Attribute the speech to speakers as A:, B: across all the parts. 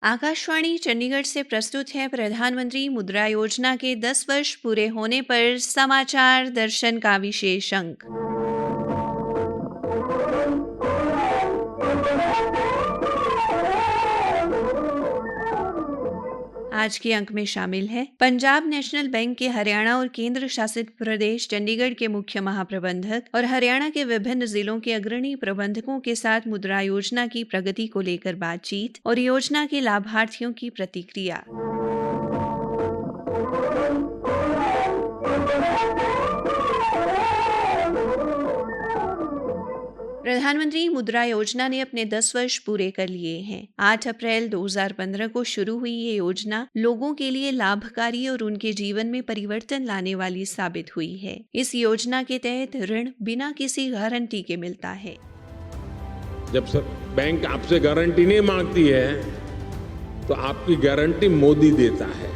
A: आकाशवाणी चंडीगढ़ से प्रस्तुत है प्रधानमंत्री मुद्रा योजना के 10 वर्ष पूरे होने पर समाचार दर्शन का विशेष अंक। आज के अंक में शामिल है पंजाब नेशनल बैंक के हरियाणा और केंद्र शासित प्रदेश चंडीगढ़ के मुख्य महाप्रबंधक और हरियाणा के विभिन्न जिलों के अग्रणी प्रबंधकों के साथ मुद्रा योजना की प्रगति को लेकर बातचीत और योजना के लाभार्थियों की प्रतिक्रिया। प्रधानमंत्री मुद्रा योजना ने अपने 10 वर्ष पूरे कर लिए हैं। 8 अप्रैल 2015 को शुरू हुई ये योजना लोगों के लिए लाभकारी और उनके जीवन में परिवर्तन लाने वाली साबित हुई है। इस योजना के तहत ऋण बिना किसी गारंटी के मिलता है।
B: जब बैंक आपसे गारंटी नहीं मांगती है तो आपकी गारंटी मोदी देता है।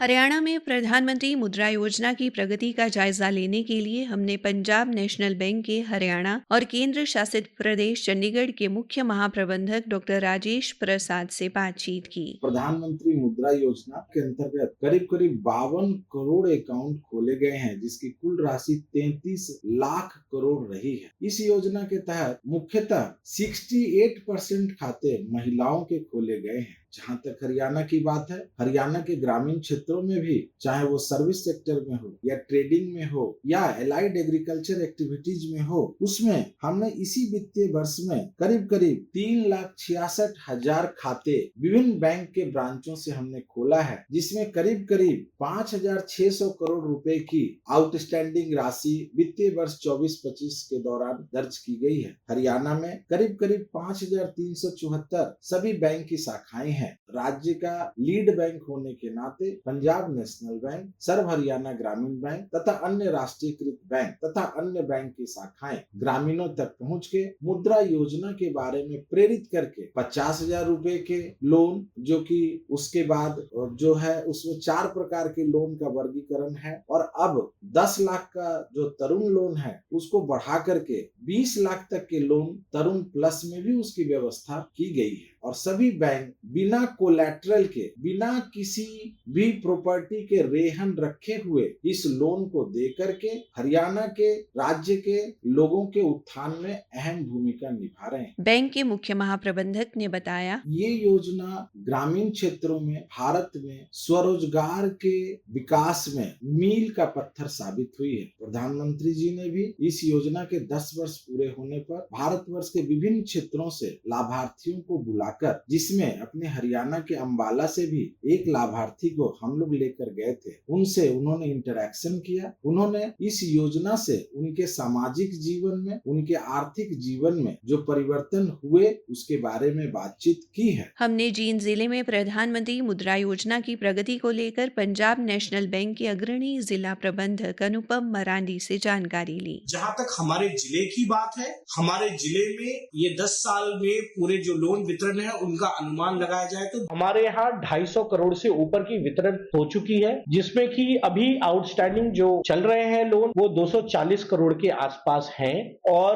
A: हरियाणा में प्रधानमंत्री मुद्रा योजना की प्रगति का जायजा लेने के लिए हमने पंजाब नेशनल बैंक के हरियाणा और केंद्र शासित प्रदेश चंडीगढ़ के मुख्य महाप्रबंधक डॉक्टर राजेश प्रसाद से बातचीत की।
C: प्रधानमंत्री मुद्रा योजना के अंतर्गत करीब 52 करोड़ अकाउंट खोले गए हैं, जिसकी कुल राशि 33 लाख करोड़ रही है। इस योजना के तहत मुख्यतः 68% खाते महिलाओं के खोले गए हैं। जहां तक हरियाणा की बात है, हरियाणा के ग्रामीण क्षेत्रों में भी, चाहे वो सर्विस सेक्टर में हो या ट्रेडिंग में हो या एलाइड एग्रीकल्चर एक्टिविटीज में हो, उसमें हमने इसी वित्तीय वर्ष में करीब 3,66,000 खाते विभिन्न बैंक के ब्रांचों से हमने खोला है, जिसमें करीब 5,600 करोड़ रुपए की आउटस्टैंडिंग राशि वित्तीय वर्ष 24-25 के दौरान दर्ज की गई है। हरियाणा में करीब 5,374 सभी बैंक की शाखाएं हैं। राज्य का लीड बैंक होने के नाते पंजाब नेशनल बैंक, सर्व हरियाणा ग्रामीण बैंक तथा अन्य राष्ट्रीयकृत बैंक तथा अन्य बैंक की शाखाएं ग्रामीणों तक पहुंच के मुद्रा योजना के बारे में प्रेरित करके 50,000 रुपए के लोन, जो कि उसके बाद जो है उसमें 4 प्रकार के लोन का वर्गीकरण है, और अब 10 लाख का जो तरुण लोन है उसको बढ़ा करके 20 लाख तक के लोन तरुण प्लस में भी उसकी व्यवस्था की गई है। और सभी बैंक बिना कोलैटरल के, बिना किसी भी प्रॉपर्टी के रेहन रखे हुए इस लोन को दे करके हरियाणा के राज्य के लोगों के उत्थान में अहम भूमिका निभा रहे हैं।
A: बैंक के मुख्य महाप्रबंधक ने बताया,
C: ये योजना ग्रामीण क्षेत्रों में भारत में स्वरोजगार के विकास में मील का पत्थर साबित हुई है। प्रधानमंत्री जी ने भी इस योजना के 10 वर्ष पूरे होने पर भारतवर्ष के विभिन्न क्षेत्रों से लाभार्थियों को बुलाकर, जिसमें अपने हरियाणा के अंबाला से भी एक लाभार्थी को हम लोग लेकर गए थे, उनसे उन्होंने इंटरैक्शन किया। उन्होंने इस योजना से उनके सामाजिक जीवन में, उनके आर्थिक जीवन में जो परिवर्तन हुए उसके बारे में बातचीत की है।
A: हमने जींद जिले में प्रधानमंत्री मुद्रा योजना की प्रगति को लेकर पंजाब नेशनल बैंक के अग्रणी जिला प्रबंधक अनुपम मरांडी से जानकारी ली।
D: जहाँ तक हमारे जिले की बात है, हमारे जिले में ये 10 साल में पूरे जो लोन वितरण है उनका अनुमान लगाया जाए तो हमारे यहाँ 250 करोड़ से ऊपर की वितरण हो चुकी है, जिसमें कि अभी आउटस्टैंडिंग जो चल रहे हैं लोन वो 240 करोड़ के आसपास हैं। और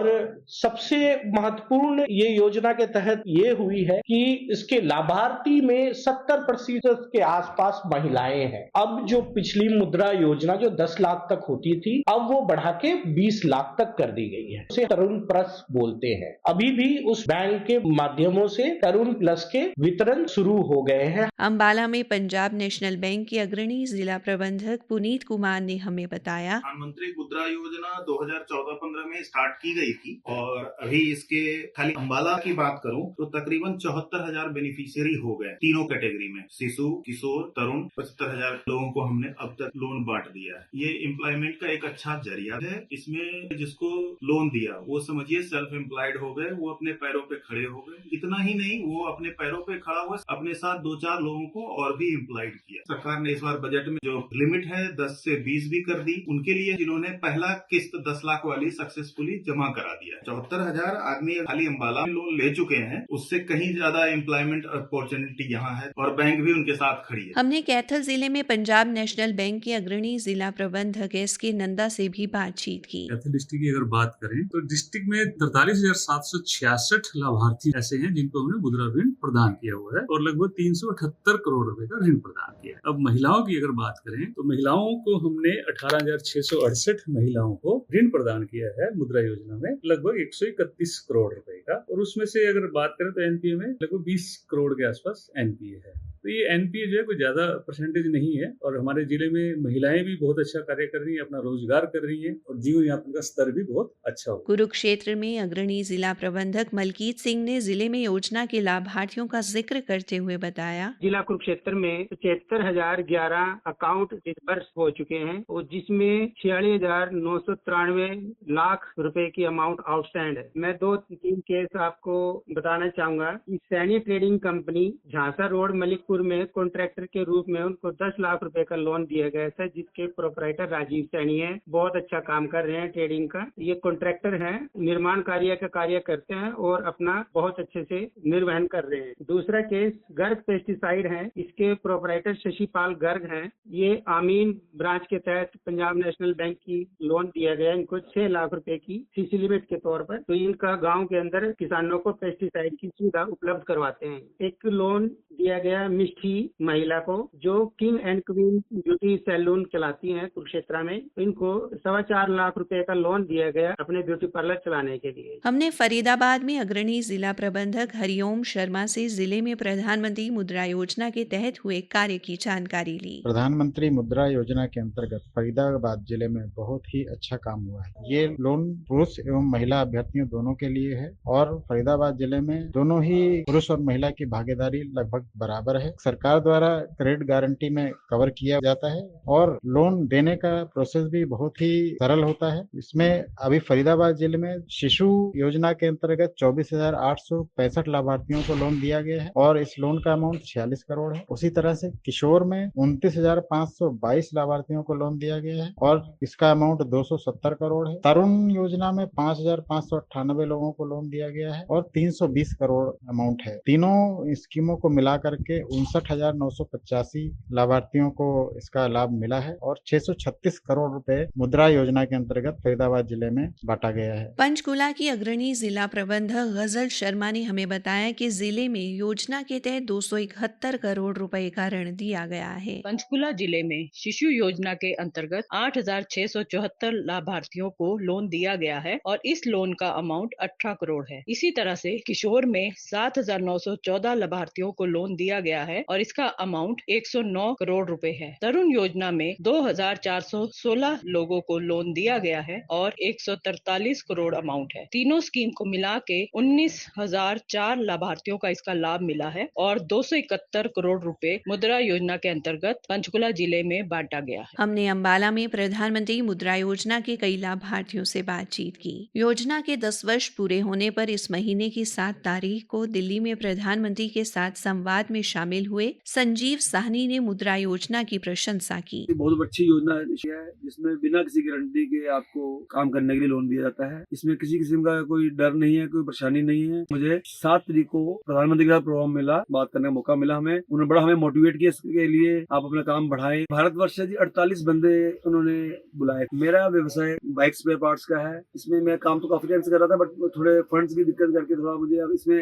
D: सबसे महत्वपूर्ण ये योजना के तहत ये हुई है कि इसके लाभार्थी में 70% के आसपास महिलाएं हैं। अब जो पिछली मुद्रा योजना जो 10 लाख तक होती थी, अब वो बढ़ा के 20 लाख तक कर दी गई है। उसे तरुण प्लस बोलते हैं। अभी भी उस बैंक के माध्यमों से तरुण प्लस के वितरण शुरू हो गए हैं।
A: अंबाला में पंजाब नेशनल बैंक के अग्रणी जिला प्रबंधक पुनीत कुमार ने हमें बताया,
E: प्रधानमंत्री मुद्रा योजना 2014-15 में स्टार्ट की गई थी और अभी इसके खाली अंबाला की बात करूं तो तकरीबन 74,000 बेनिफिशियरी हो गए तीनों कैटेगरी में, शिशु, किशोर, तरुण। 75,000 लोगों को हमने अब तक लोन बांट दिया है। ये एम्प्लॉयमेंट का एक अच्छा जरिया है। इसमें जिसको लोन दिया वो समझिए सेल्फ एम्प्लॉयड हो गए, वो अपने पैरों पे खड़े हो गए। इतना ही नहीं, वो अपने पैरों पे खड़ा हुआ अपने साथ 2-4 लोगों को और भी एम्प्लॉयड किया। सरकार ने इस बार बजट में जो लिमिट है 10 से 20 भी कर दी उनके लिए, जिन्होंने पहला किस्त 10 लाख वाली सक्सेसफुली जमा करा दिया। 74,000 आदमी खाली अंबाला में लोन ले चुके हैं, उससे कहीं ज्यादा एम्प्लॉयमेंट अपॉर्चुनिटी यहाँ है और बैंक भी उनके साथ खड़ी है।
A: हमने कैथल जिले में पंजाब नेशनल बैंक के अग्रणी जिला प्रबंधक एस.के. नंदा से भी बातचीत की।
F: कैथल डिस्ट्रिक्ट की अगर बात करें तो डिस्ट्रिक्ट में 43,766 लाभार्थी ऐसे हैं जिनको हमने मुद्रा ऋण प्रदान किया हुआ है और लगभग 378 करोड़ रुपए का ऋण प्रदान किया। अब महिलाओं की अगर बात करें तो महिलाओं को हमने 18,668 महिलाओं को ऋण प्रदान किया है मुद्रा योजना में, लगभग 131 करोड़ रुपए का। और उसमें से अगर बात करें तो एनपीए में लगभग 20 करोड़ के आसपास एनपीए है। तो ये एनपीए जो है कोई ज्यादा परसेंटेज नहीं है और हमारे जिले में महिलाएं भी बहुत अच्छा कार्य कर रही हैं, अपना रोजगार कर रही हैं और जीवन यापन का स्तर भी बहुत अच्छा हो।
A: कुरुक्षेत्र में अग्रणी जिला प्रबंधक मलकीत सिंह ने जिले में योजना के लाभार्थियों का जिक्र करते हुए बताया,
G: जिला कुरुक्षेत्र में 75,011 अकाउंट डिसबर्स हो चुके हैं और जिसमें 46,993 लाख रुपए की अमाउंट आउटस्टैंड है। मैं 2-3 केस आपको बताना चाहूंगा। सैनी ट्रेडिंग कंपनी झांसा रोड मलिकपुर में कॉन्ट्रैक्टर के रूप में उनको 10 लाख रुपए का लोन दिया गया था, जिसके प्रोपराइटर राजीव सैनी है। बहुत अच्छा काम कर रहे हैं ट्रेडिंग का। ये कॉन्ट्रैक्टर हैं, निर्माण कार्य का कार्य करते हैं और अपना बहुत अच्छे से निर्वहन कर रहे हैं। दूसरा केस गर्ग पेस्टिसाइड है, इसके प्रोपराइटर शशिपाल गर्ग हैं। ये आमीन ब्रांच के तहत पंजाब नेशनल बैंक की लोन दिया गया इनको 6 लाख रुपए की सीसी लिमिट के तौर पर। तो इनका गांव के अंदर किसानों को पेस्टिसाइड की सुविधा उपलब्ध करवाते हैं। एक लोन दिया गया मिष्ठी महिला को, जो king and queen beauty salon चलाती हैं कुरुक्षेत्र में। इनको 4.25 लाख रुपए का लोन दिया गया अपने ब्यूटी पार्लर चलाने के लिए।
A: हमने फरीदाबाद में अग्रणी जिला प्रबंधक हरिओम शर्मा से जिले में प्रधानमंत्री मुद्रा योजना के तहत हुए कार्य की जानकारी ली।
H: प्रधानमंत्री मुद्रा योजना के अंतर्गत फरीदाबाद जिले में बहुत ही अच्छा काम हुआ है। ये लोन पुरुष एवं महिला अभ्यर्थियों दोनों के लिए है और फरीदाबाद जिले में दोनों ही पुरुष और महिला की भागीदारी लगभग बराबर है। सरकार द्वारा क्रेडिट गारंटी में कवर किया जाता है और लोन देने का प्रोसेस भी बहुत ही सरल होता है। इसमें अभी फरीदाबाद जिले में शिशु योजना के अंतर्गत 24,865 लाभार्थियों को लोन दिया गया है और इस लोन का अमाउंट 46 करोड़ है। उसी तरह से किशोर में 29,522 लाभार्थियों को लोन दिया गया है और इसका अमाउंट 270 करोड़ है। तरुण योजना में 5,598 लोगों को लोन दिया गया है और 320 करोड़ अमाउंट है। तीनों स्कीमों को मिला करके 59,985 लाभार्थियों को इसका लाभ मिला है और 636 करोड़ रुपए मुद्रा योजना के अंतर्गत फरीदाबाद जिले में बांटा गया है।
A: पंचकुला की अग्रणी जिला प्रबंधक गजल शर्मा ने हमें बताया कि जिले में योजना के तहत 271 करोड़ रुपए का ऋण दिया गया है।
I: पंचकुला जिले में शिशु योजना के अंतर्गत 8,674 लाभार्थियों को लोन दिया गया है और इस लोन का अमाउंट 18 करोड़ है। इसी तरह से किशोर में 7,914 लाभार्थियों को लोन दिया गया है और इसका अमाउंट 109 करोड़ रुपए है। तरुण योजना में 2,416 लोगों को लोन दिया गया है और 143 करोड़ अमाउंट है। तीनों स्कीम को मिला के 19,004 लाभार्थियों का इसका लाभ मिला है और 271 करोड़ रुपए मुद्रा योजना के अंतर्गत पंचकुला जिले में बांटा गया है।
A: हमने अंबाला में प्रधानमंत्री मुद्रा योजना के कई लाभार्थियों से बातचीत की। योजना के 10 वर्ष पूरे होने पर इस महीने की 7 तारीख को दिल्ली में प्रधानमंत्री के साथ संवाद में शामिल हुए संजीव साहनी ने मुद्रा योजना की प्रशंसा की।
J: बहुत अच्छी योजना है जिसमें बिना किसी गारंटी के आपको काम करने के लिए लोन दिया जाता है। इसमें किसी किस्म का कोई डर नहीं है, कोई परेशानी नहीं है। मुझे 7 तारीख को प्रधानमंत्री का प्रोग्राम मिला, बात करने का मौका मिला हमें। उन्होंने बड़ा हमें मोटिवेट किया इसके लिए आप अपना काम बढ़ाएं। भारतवर्ष से 48 बंदे उन्होंने बुलाए। मेरा व्यवसाय बाइक स्पेयर पार्ट्स का है। इसमें मैं काम तो काफी टाइम से कर रहा था, बट थोड़े फंड्स की दिक्कत करके थोड़ा मुझे अब इसमें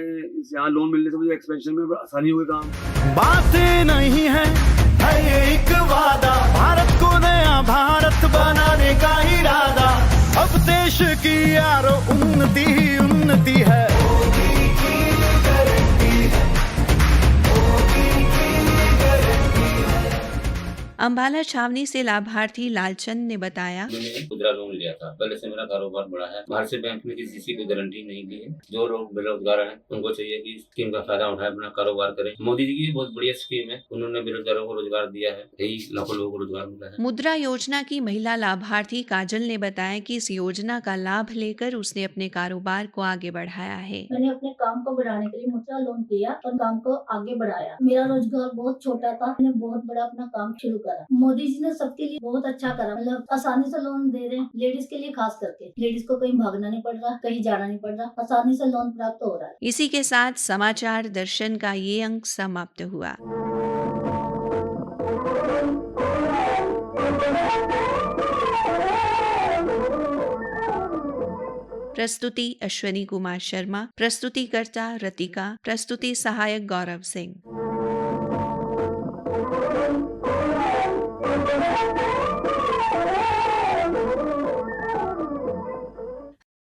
J: यहाँ लोन मिलने से मुझे एक्सपेंशन में आसानी हो गई काम।
K: बातें नहीं है ये एक वादा, भारत को नया भारत बनाने का इरादा। अब देश की यारो उन्नति ही उन्नति है।
A: अंबाला छावनी से लाभार्थी लालचंद ने बताया,
L: मैंने मुद्रा लोन लिया था। पहले से मेरा कारोबार बड़ा है। बाहर से बैंक ने किसी की गारंटी नहीं दी है। जो लोग बेरोजगार हैं उनको चाहिए कि स्कीम का फायदा उठाए, अपना कारोबार करें। मोदी जी की बहुत बढ़िया स्कीम है, उन्होंने बेरोजगारों को रोजगार दिया है। यही लाखों लोगों को रोजगार मिला है।
A: मुद्रा योजना की महिला लाभार्थी काजल ने बताया कि इस योजना का लाभ लेकर उसने अपने कारोबार को आगे बढ़ाया है।
M: मैंने अपने काम को बढ़ाने के लिए मुद्रा लोन दिया और काम को आगे बढ़ाया। मेरा रोजगार बहुत छोटा था, मैंने बहुत बड़ा अपना काम शुरू करा। मोदी जी ने सबके लिए बहुत अच्छा करा, मतलब आसानी से लोन दे रहे हैं। लेडीज के लिए खास करके, लेडीज को कहीं भागना नहीं पड़ रहा, कहीं जाना नहीं पड़ रहा, आसानी से लोन प्राप्त हो रहा है।
A: इसी के साथ समाचार दर्शन का ये अंक समाप्त हुआ। प्रस्तुति अश्वनी कुमार शर्मा, प्रस्तुतिकर्ता रतिका, प्रस्तुति सहायक गौरव सिंह।